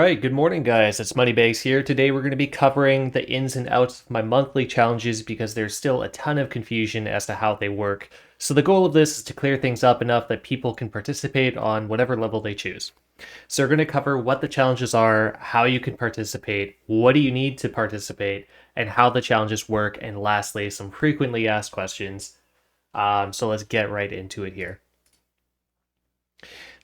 right, good morning, guys. It's Moneybags here. Today we're going to be covering the ins and outs of my monthly challenges because there's still a ton of confusion as to how they work. So the goal of this is to clear things up enough that people can participate on whatever level they choose. So we're going to cover what the challenges are, how you can participate, what do you need to participate, and how the challenges work, and lastly, some frequently asked questions. So let's get right into it here.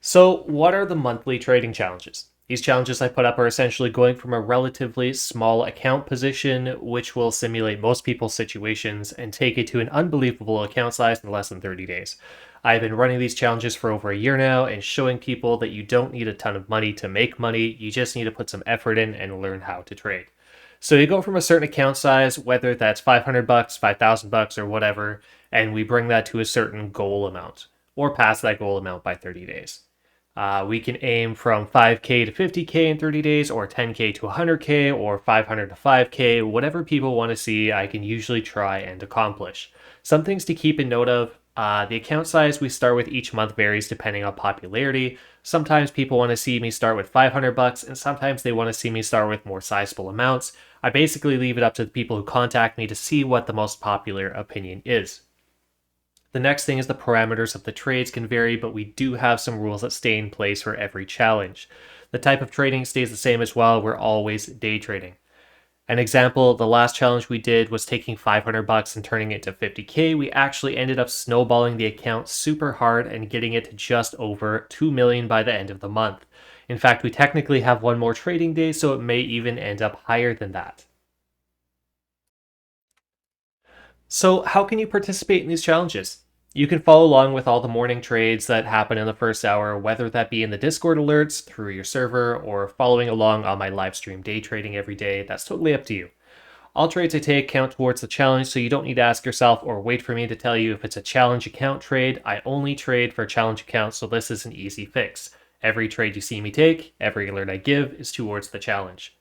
So, what are the monthly trading challenges? These challenges I put up are essentially going from a relatively small account position, which will simulate most people's situations, and take it to an unbelievable account size in less than 30 days. I've been running these challenges for over a year now and showing people that you don't need a ton of money to make money, you just need to put some effort in and learn how to trade. So you go from a certain account size, whether that's 500 bucks, 5,000 bucks or whatever, and we bring that to a certain goal amount or past that goal amount by 30 days. We can aim from 5K to 50K in 30 days, or 10K to 100K, or 500 to 5K, whatever people want to see, I can usually try and accomplish. Some things to keep in note of, the account size we start with each month varies depending on popularity. Sometimes people want to see me start with 500 bucks, and sometimes they want to see me start with more sizable amounts. I basically leave it up to the people who contact me to see what the most popular opinion is. The next thing is the parameters of the trades can vary, but we do have some rules that stay in place for every challenge. The type of trading stays the same as well. We're always day trading. An example, the last challenge we did was taking 500 bucks and turning it to 50K. We actually ended up snowballing the account super hard and getting it to just over 2 million by the end of the month. In fact, we technically have one more trading day, so it may even end up higher than that. So, how can you participate in these challenges? You can follow along with all the morning trades that happen in the first hour, whether that be in the Discord alerts through your server or following along on my live stream day trading every day. That's totally up to you. All trades I take count towards the challenge, so you don't need to ask yourself or wait for me to tell you if it's a challenge account trade. I only trade for challenge accounts, so this is an easy fix. Every trade you see me take, every alert I give is towards the challenge.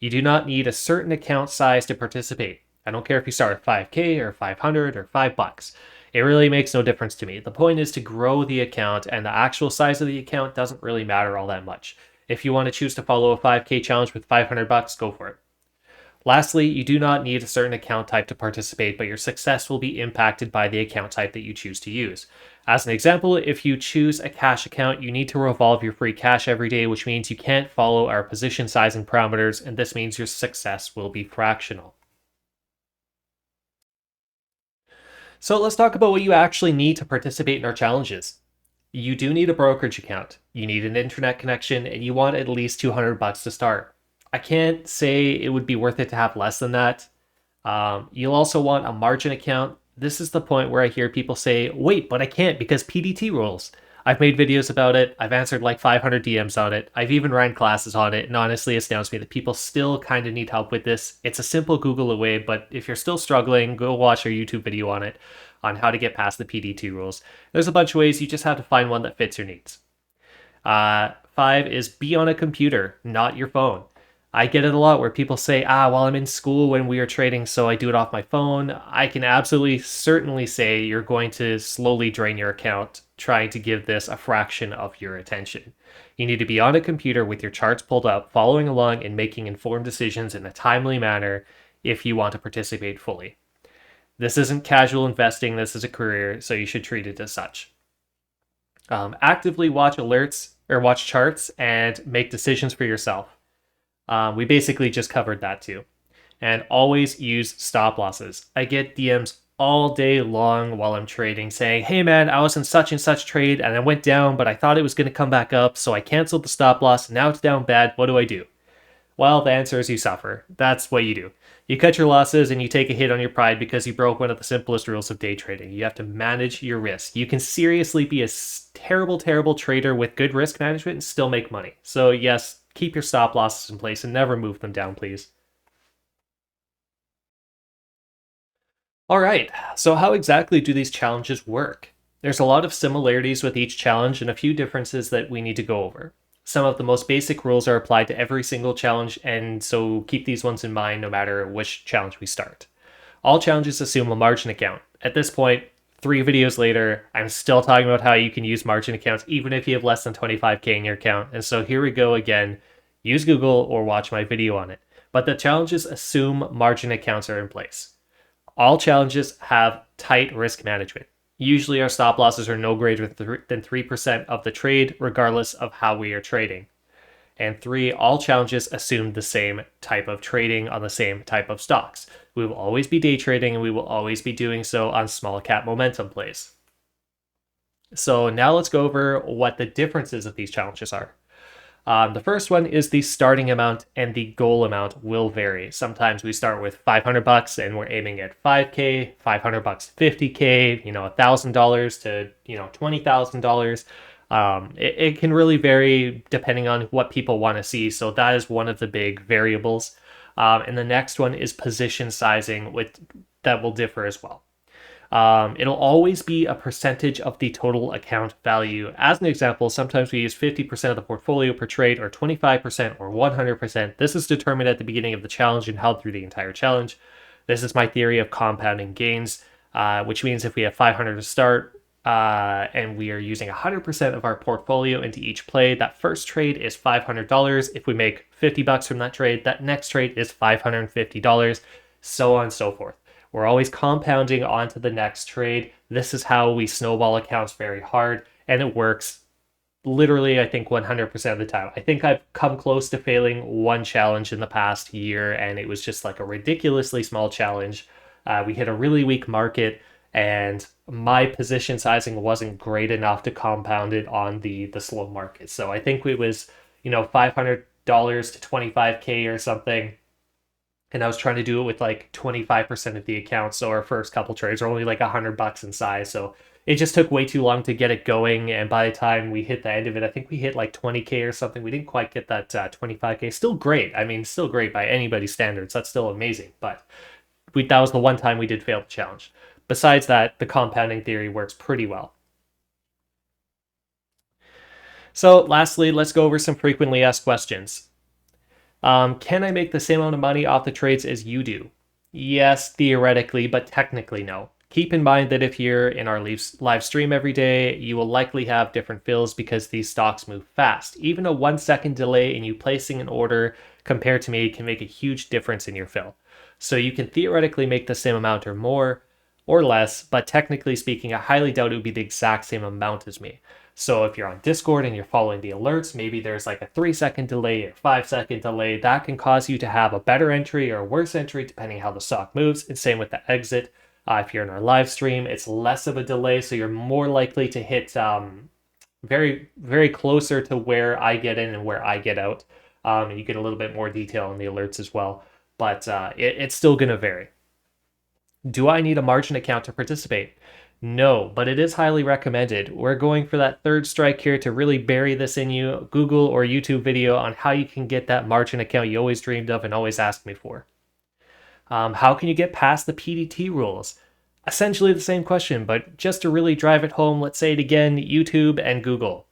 You do not need a certain account size to participate. I don't care if you start at 5K or 500 or 5 bucks. It really makes no difference to me. The point is to grow the account, and the actual size of the account doesn't really matter all that much. If you want to choose to follow a 5K challenge with 500 bucks, go for it. Lastly, you do not need a certain account type to participate, but your success will be impacted by the account type that you choose to use. As an example, if you choose a cash account, you need to revolve your free cash every day, which means you can't follow our position sizing parameters, and this means your success will be fractional. So let's talk about what you actually need to participate in our challenges. You do need a brokerage account, you need an internet connection, and you want at least 200 bucks to start. I can't say it would be worth it to have less than that. You'll also want a margin account. This is the point where I hear people say, wait, but I can't because PDT rules. I've made videos about it. I've answered like 500 DMs on it. I've even ran classes on it. And honestly, it astounds me that people still kind of need help with this. It's a simple Google away, but if you're still struggling, go watch our YouTube video on it, on how to get past the PDT rules. There's a bunch of ways. You just have to find one that fits your needs. 5 is be on a computer, not your phone. I get it a lot where people say, well, I'm in school when we are trading, so I do it off my phone. I can absolutely certainly say you're going to slowly drain your account trying to give this a fraction of your attention. You need to be on a computer with your charts pulled up, following along and making informed decisions in a timely manner if you want to participate fully. This isn't casual investing, this is a career, so you should treat it as such. Actively watch alerts or watch charts and make decisions for yourself. We basically just covered that too. And always use stop losses. I get DMs all day long while I'm trading saying, hey man, I was in such and such trade and I went down, but I thought it was going to come back up, so I canceled the stop loss. Now it's down bad. What do I do? Well, the answer is you suffer. That's what you do. You cut your losses and you take a hit on your pride because you broke one of the simplest rules of day trading. You have to manage your risk. You can seriously be a terrible, terrible trader with good risk management and still make money. So yes, keep your stop losses in place and never move them down, please. All right, so how exactly do these challenges work? There's a lot of similarities with each challenge and a few differences that we need to go over. Some of the most basic rules are applied to every single challenge, and so keep these ones in mind no matter which challenge we start. All challenges assume a margin account. At this point, 3 videos later, I'm still talking about how you can use margin accounts even if you have less than 25K in your account, and so here we go again. use Google or watch my video on it. But the challenges assume margin accounts are in place. All challenges have tight risk management. Usually our stop losses are no greater than 3% of the trade, regardless of how we are trading. And 3, all challenges assume the same type of trading on the same type of stocks. We will always be day trading, and we will always be doing so on small cap momentum plays. So now let's go over what the differences of these challenges are. The first one is the starting amount and the goal amount will vary. Sometimes we start with $500 and we're aiming at 5K, $500, 50K, $1,000 to, $20,000. It can really vary depending on what people want to see. So that is one of the big variables. And the next one is position sizing, that will differ as well. It'll always be a percentage of the total account value. As an example, sometimes we use 50% of the portfolio per trade, or 25%, or 100%. This is determined at the beginning of the challenge and held through the entire challenge. This is my theory of compounding gains, which means if we have 500 to start, and we are using 100% of our portfolio into each play, that first trade is $500. If we make $50 from that trade, that next trade is $550, so on and so forth. We're always compounding onto the next trade. This is how we snowball accounts very hard, and it works literally, I think, 100% of the time. I think I've come close to failing one challenge in the past year, and it was just like a ridiculously small challenge. We hit a really weak market, and my position sizing wasn't great enough to compound it on the slow market. So I think it was, $500 to 25K or something. And I was trying to do it with like 25% of the account. So our first couple trades are only like $100 in size. So it just took way too long to get it going. And by the time we hit the end of it, I think we hit like 20K or something. We didn't quite get that 25K. Still great. I mean, still great by anybody's standards. That's still amazing. But that was the one time we did fail the challenge. Besides that, the compounding theory works pretty well. So lastly, let's go over some frequently asked questions. Can I make the same amount of money off the trades as you do? Yes, theoretically, but technically no. Keep in mind that if you're in our live stream every day, you will likely have different fills because these stocks move fast. Even a 1-second delay in you placing an order compared to me can make a huge difference in your fill. So you can theoretically make the same amount or more or less, but technically speaking, I highly doubt it would be the exact same amount as me. So if you're on Discord and you're following the alerts, maybe there's like a 3-second delay or 5-second delay. That can cause you to have a better entry or a worse entry depending how the stock moves. And same with the exit. If you're in our live stream, it's less of a delay, so you're more likely to hit very, very closer to where I get in and where I get out. And you get a little bit more detail in the alerts as well. But it's still going to vary. Do I need a margin account to participate? No, but it is highly recommended. We're going for that third strike here to really bury this in you. Google or YouTube video on how you can get that margin account you always dreamed of and always asked me for. How can you get past the PDT rules? Essentially the same question, but just to really drive it home, let's say it again, YouTube and Google.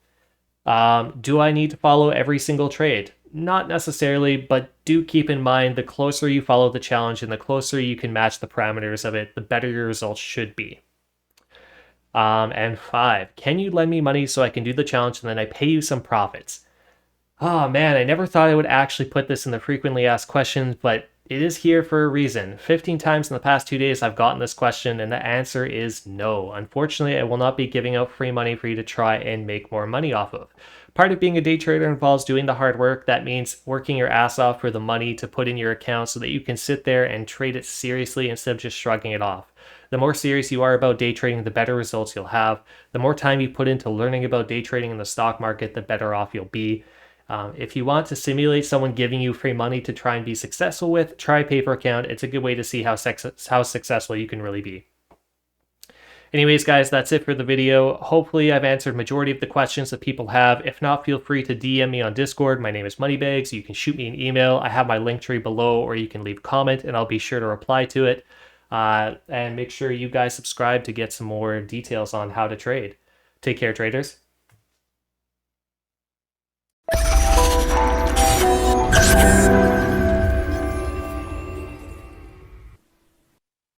Do I need to follow every single trade? Not necessarily, but do keep in mind the closer you follow the challenge and the closer you can match the parameters of it, the better your results should be. And 5, can you lend me money so I can do the challenge and then I pay you some profits? Oh man, I never thought I would actually put this in the frequently asked questions, but it is here for a reason. 15 times in the past 2 days I've gotten this question and the answer is no. Unfortunately, I will not be giving out free money for you to try and make more money off of. Part of being a day trader involves doing the hard work. That means working your ass off for the money to put in your account so that you can sit there and trade it seriously instead of just shrugging it off. The more serious you are about day trading, the better results you'll have. The more time you put into learning about day trading in the stock market, the better off you'll be. If you want to simulate someone giving you free money to try and be successful with, try a paper account. It's a good way to see how successful you can really be. Anyways, guys, that's it for the video. Hopefully, I've answered majority of the questions that people have. If not, feel free to DM me on Discord. My name is Moneybags. You can shoot me an email. I have my link tree below, or you can leave a comment, and I'll be sure to reply to it. And make sure you guys subscribe to get some more details on how to trade. Take care, traders.